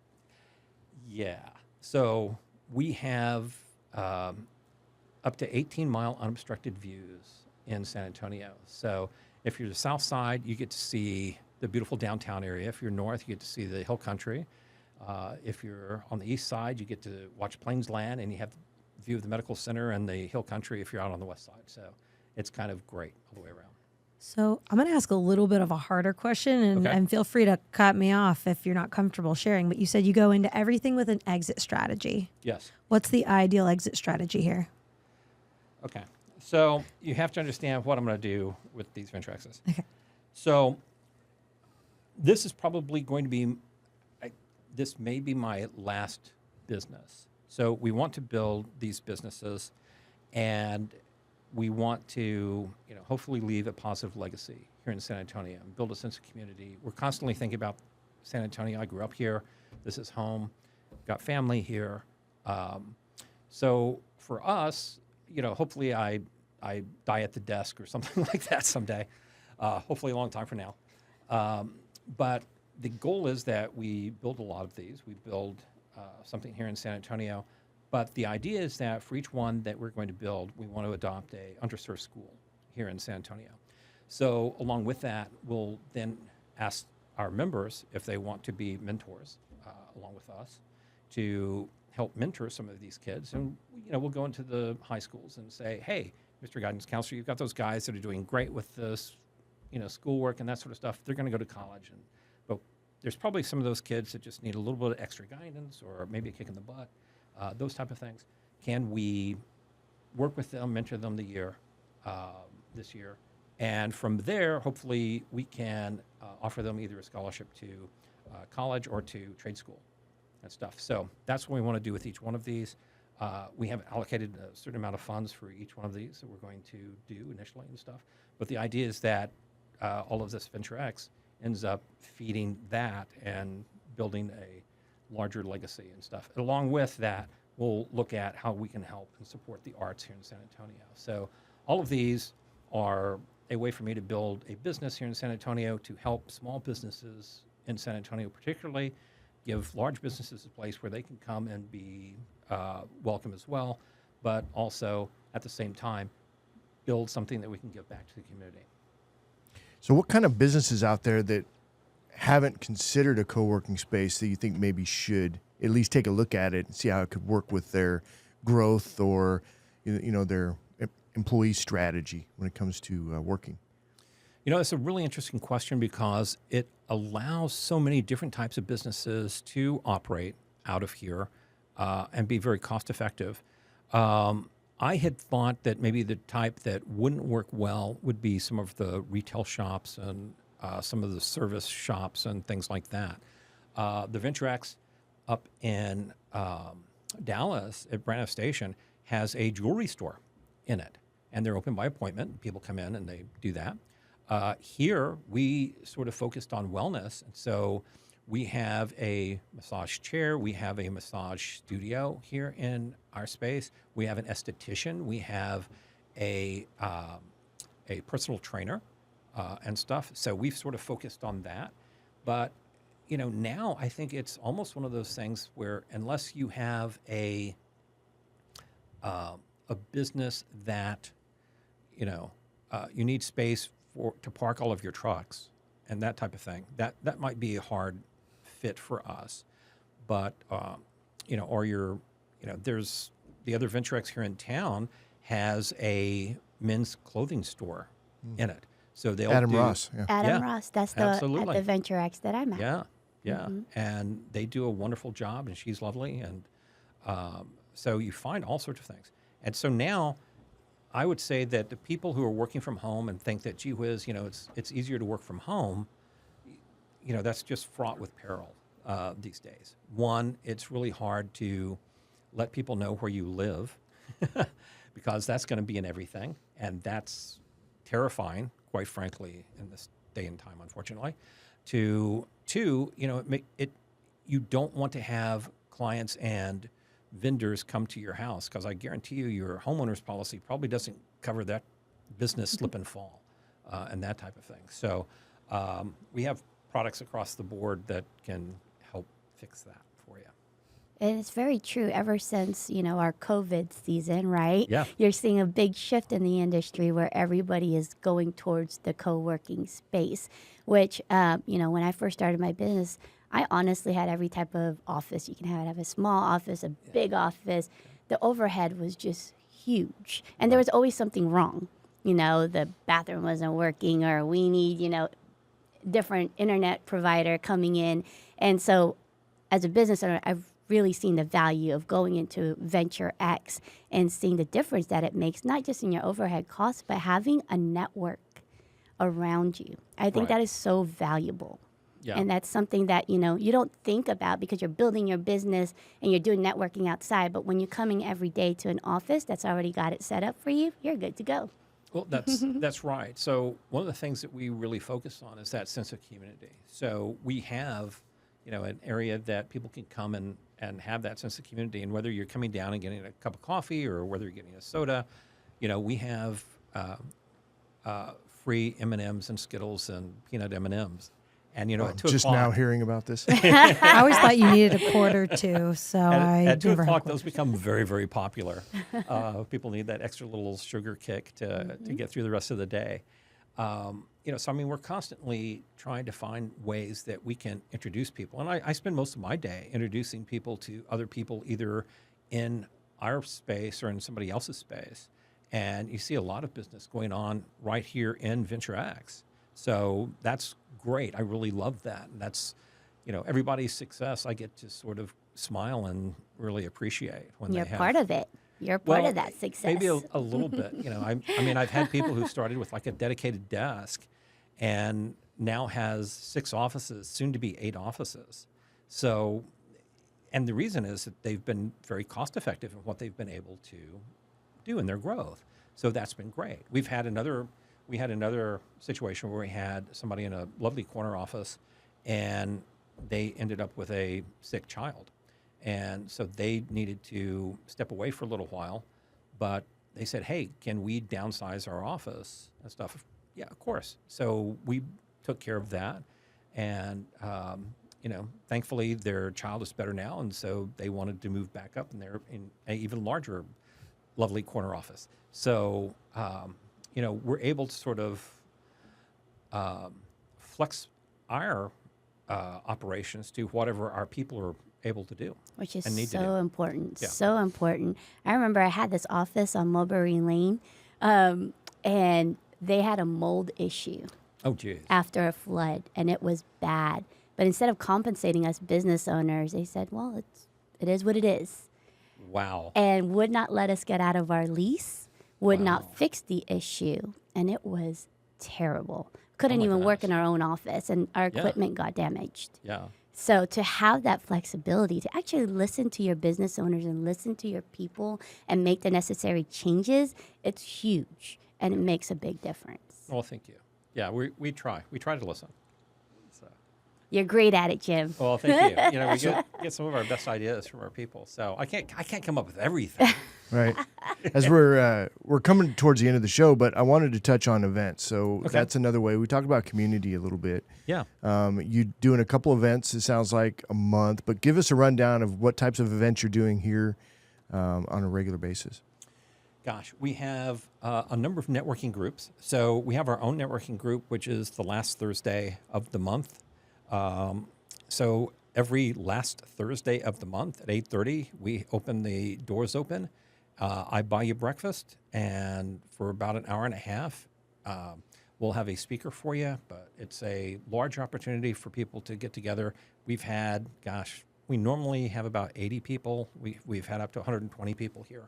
Yeah. So we have up to 18-mile unobstructed views in San Antonio. So if you're the south side, you get to see the beautiful downtown area. If you're north, you get to see the hill country. If you're on the east side, you get to watch Plains Land, and you have the view of the medical center and the hill country if you're out on the west side. So it's kind of great all the way around. So I'm going to ask a little bit of a harder question, and feel free to cut me off if you're not comfortable sharing. But you said you go into everything with an exit strategy. Yes. What's the ideal exit strategy here? Okay. So you have to understand what I'm going to do with these Venture X's. Okay. So this is probably going to be, this may be my last business. So we want to build these businesses, and we want to, hopefully leave a positive legacy here in San Antonio and build a sense of community. We're constantly thinking about San Antonio. I grew up here. This is home. Got family here. So for us, hopefully I die at the desk or something like that someday. Hopefully a long time from now. But the goal is that we build a lot of these. We build something here in San Antonio. But the idea is that for each one that we're going to build, we want to adopt a underserved school here in San Antonio. So along with that, we'll then ask our members if they want to be mentors along with us to help mentor some of these kids. And we'll go into the high schools and say, hey, Mr. Guidance Counselor, you've got those guys that are doing great with this, schoolwork and that sort of stuff. They're going to go to college. But there's probably some of those kids that just need a little bit of extra guidance or maybe a kick in the butt. Those type of things. Can we work with them, mentor them this year? And from there, hopefully, we can offer them either a scholarship to college or to trade school and stuff. So that's what we want to do with each one of these. We have allocated a certain amount of funds for each one of these that we're going to do initially and stuff. But the idea is that all of this Venture X ends up feeding that and building a larger legacy and stuff. Along with that, we'll look at how we can help and support the arts here in San Antonio. So all of these are a way for me to build a business here in San Antonio to help small businesses in San Antonio particularly, give large businesses a place where they can come and be welcome as well, but also at the same time, build something that we can give back to the community. So what kind of businesses out there that haven't considered a co-working space that you think maybe should at least take a look at it and see how it could work with their growth or their employee strategy when it comes to working? It's a really interesting question because it allows so many different types of businesses to operate out of here and be very cost effective. I'm I had thought that maybe the type that wouldn't work well would be some of the retail shops and some of the service shops and things like that. The VentureX up in Dallas at Braniff Station has a jewelry store in it, and they're open by appointment. People come in and they do that. Here, we sort of focused on wellness, and so we have a massage chair. We have a massage studio here in our space. We have an esthetician. We have a personal trainer and stuff. So we've sort of focused on that. But now I think it's almost one of those things where unless you have a business that you need space to park all of your trucks and that type of thing, that might be a hard fit for us. But there's the other VentureX here in town has a men's clothing store in it. So they'll Adam do, Ross. Yeah. Adam Ross, that's absolutely. at the VentureX that I'm at. Yeah. And they do a wonderful job, and she's lovely. And so you find all sorts of things. And so now I would say that the people who are working from home and think that, gee whiz, it's easier to work from home, that's just fraught with peril these days. One, it's really hard to let people know where you live because that's going to be in everything. And that's terrifying, quite frankly, in this day and time, unfortunately. Two, you don't want to have clients and vendors come to your house because I guarantee you your homeowner's policy probably doesn't cover that business slip and fall and that type of thing. So we have products across the board that can help fix that for you. And it's very true. Ever since, our COVID season, right? Yeah. You're seeing a big shift in the industry where everybody is going towards the co-working space, which, when I first started my business, I honestly had every type of office. You can have a small office, a big office. The overhead was just huge. And there was always something wrong. The bathroom wasn't working, or we need, different internet provider coming in. And so as a business owner, I've really seen the value of going into VentureX and seeing the difference that it makes, not just in your overhead costs, but having a network around you. I think that is so valuable. Yeah. And that's something that, you don't think about because you're building your business and you're doing networking outside. But when you're coming every day to an office that's already got it set up for you, you're good to go. Well, that's right. So one of the things that we really focus on is that sense of community. So we have, an area that people can come and have that sense of community. And whether you're coming down and getting a cup of coffee or whether you're getting a soda, we have free M&Ms and Skittles and peanut M&Ms. And, at 2 just o'clock, now hearing about this. I always thought you needed a quarter too, so at 2 never had o'clock, quarters. those become very, very popular. People need that extra little sugar kick to get through the rest of the day. So we're constantly trying to find ways that we can introduce people. And I spend most of my day introducing people to other people, either in our space or in somebody else's space. And you see a lot of business going on right here in VentureX. So that's great. I really love that. And that's, everybody's success I get to sort of smile and really appreciate when You're they have. part of it. You're part of that success. Maybe a little bit. I've had people who started with like a dedicated desk and now has 6 offices, soon to be 8 offices. So, and the reason is that they've been very cost effective in what they've been able to do in their growth. So that's been great. We had another situation where we had somebody in a lovely corner office and they ended up with a sick child. And so they needed to step away for a little while, but they said, hey, can we downsize our office and stuff? Yeah, of course. So we took care of that. And, thankfully their child is better now. And so they wanted to move back up and they're in an even larger, lovely corner office. So, we're able to sort of flex our operations to whatever our people are able to do. Which is and need to do. so important, Yeah. so important. I remember I had this office on Mulberry Lane, and they had a mold issue Oh, geez. after a flood, and it was bad. But instead of compensating us business owners, they said, well, it is what it is. Wow. and would not let us get out of our lease, would Wow. not fix the issue, and it was terrible. Couldn't my even work gosh. in our own office, and our Yeah. equipment got damaged. Yeah. So to have that flexibility, to actually listen to your business owners and listen to your people and make the necessary changes, it's huge, and it makes a big difference. Well, thank you. Yeah, we try. We try to listen. So, You're great at it, Jim. well, thank you. You know, we get some of our best ideas from our people. So I can't come up with everything. Right. As we're coming towards the end of the show, but I wanted to touch on events. So that's another way. We talked about community a little bit. Yeah. You doing a couple events, it sounds like a month, but give us a rundown of what types of events you're doing here on a regular basis. Gosh, we have a number of networking groups. So we have our own networking group, which is the last Thursday of the month. So every last Thursday of the month at 8:30, we open the doors open. I buy you breakfast, and for about an hour and a half, we'll have a speaker for you. But it's a large opportunity for people to get together. We've had, we normally have about 80 people. We've had up to 120 people here.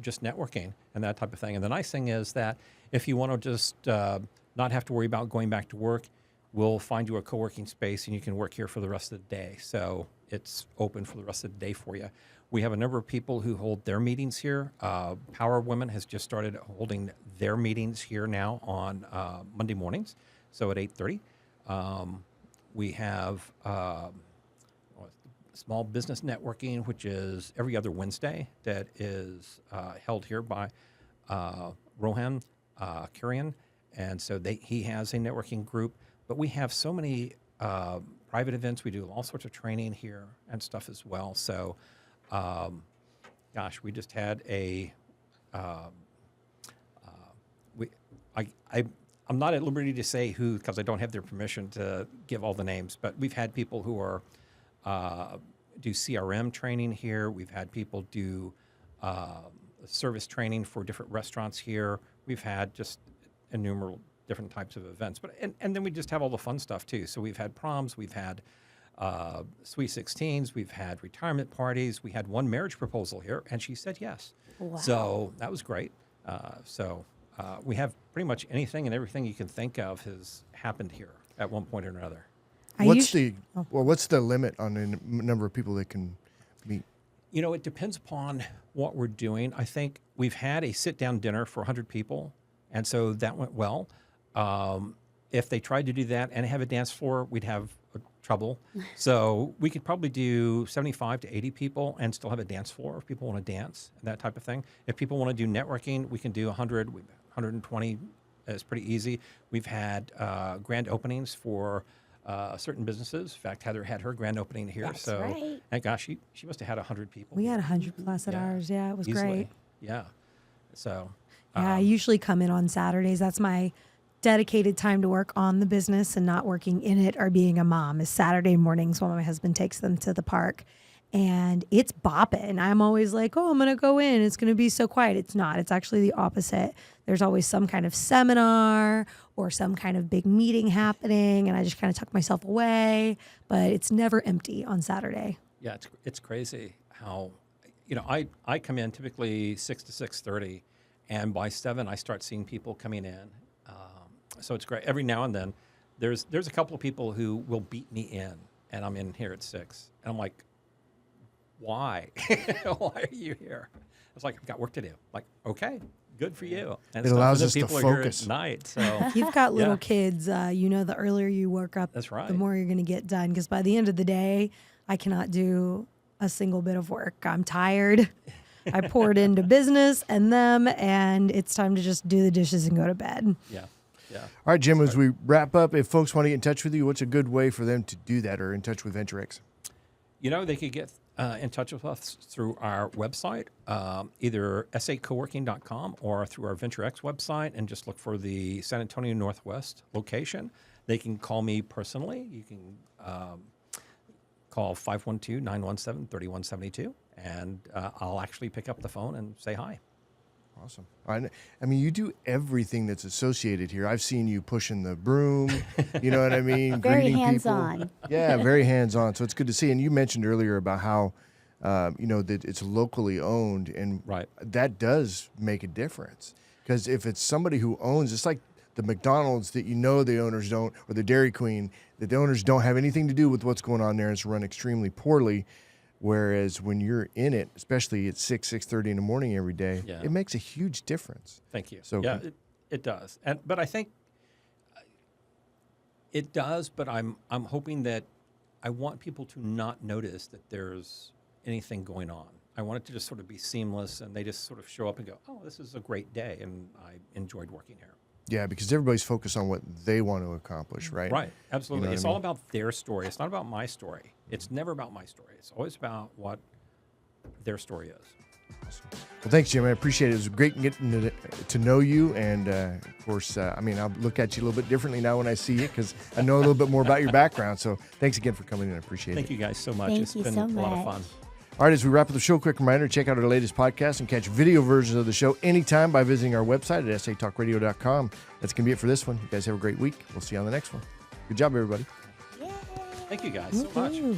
Just networking and that type of thing. And the nice thing is that if you want to just not have to worry about going back to work, we'll find you a co-working space and you can work here for the rest of the day. So it's open for the rest of the day for you. We have a number of people who hold their meetings here. Power Women has just started holding their meetings here now on Monday mornings, so at 8:30. We have small business networking, which is every other Wednesday, that is held here by Rohan Kurian. And so he has a networking group. But we have so many private events. We do all sorts of training here and stuff as well. So, we just had I'm not at liberty to say who, because I don't have their permission to give all the names, but we've had people who are do CRM training here. We've had people do service training for different restaurants here. We've had just innumerable different types of events. But and then we just have all the fun stuff too. So we've had proms, we've had Sweet 16s, we've had retirement parties. We had one marriage proposal here, and she said yes. Wow. So that was great. We have pretty much anything and everything you can think of has happened here at one point or another. What's the limit on the number of people that can meet? You know, it depends upon what we're doing. I think we've had a sit-down dinner for 100 people, and so that went well. If they tried to do that and have a dance floor, we'd have trouble. So we could probably do 75 to 80 people and still have a dance floor if people want to dance and that type of thing. If people want to do networking, we can do 100, 120. It's pretty easy. We've had grand openings for certain businesses. In fact, Heather had her grand opening here. That's right. And gosh, she must have had 100 people. We here. had 100 plus at ours. Yeah, it was Easily. great. Yeah. So. Yeah, I usually come in on Saturdays. That's my dedicated time to work on the business and not working in it or being a mom is Saturday mornings when my husband takes them to the park. And it's bopping. I'm always like, oh, I'm going to go in. It's going to be so quiet. It's not. It's actually the opposite. There's always some kind of seminar or some kind of big meeting happening. And I just kind of tuck myself away. But it's never empty on Saturday. Yeah, it's crazy how, I come in typically 6 to 6:30. And by 7, I start seeing people coming in. So it's great. Every now and then, there's a couple of people who will beat me in, and I'm in here at 6. And I'm like, why? Why are you here? It's like, I've got work to do. Like, okay, good for you. And It it's not allows for the us to people who are here focus. at night. So You've got little Yeah. kids. The earlier you work up, That's right. the more you're going to get done. Because by the end of the day, I cannot do a single bit of work. I'm tired. I poured into business and them, and it's time to just do the dishes and go to bed. yeah. All right, Jim, as we wrap up, if folks want to get in touch with you, what's a good way for them to do that or in touch with VentureX? They could get in touch with us through our website, either sacoworking.com or through our VentureX website, and just look for the San Antonio Northwest location. They can call me personally. You can call 512-917-3172, and I'll actually pick up the phone and say hi. Awesome. I mean, you do everything that's associated here. I've seen you pushing the broom, you know what I mean? Very greeting hands-on. people. Yeah, very hands-on. So it's good to see. And you mentioned earlier about how that it's locally owned, and Right. that does make a difference. Because if it's somebody who owns, it's like the McDonald's that the owners don't, or the Dairy Queen, that the owners don't have anything to do with what's going on there, and it's run extremely poorly. Whereas when you're in it, especially at 6:30 in the morning every day, Yeah. it makes a huge difference. Thank you. So- yeah, it does. But I think it does. But I'm hoping that I want people to not notice that there's anything going on. I want it to just sort of be seamless, and they just sort of show up and go, "Oh, this is a great day," and I enjoyed working here. Yeah, because everybody's focused on what they want to accomplish, right? Right, absolutely. what It's I all mean? about their story. It's not about my story. It's never about my story. It's always about what their story is. Well, thanks, Jim. I appreciate it. It was great getting to know you. And, of course, I'll look at you a little bit differently now when I see you because I know a little bit more about your background. So thanks again for coming in. I appreciate Thank it. you guys so much. Thank It's you been so a lot of much. fun. All right, as we wrap up the show, quick reminder, check out our latest podcast and catch video versions of the show anytime by visiting our website at satalkradio.com. That's going to be it for this one. You guys have a great week. We'll see you on the next one. Good job, everybody. Thank you guys so much. Woohoo.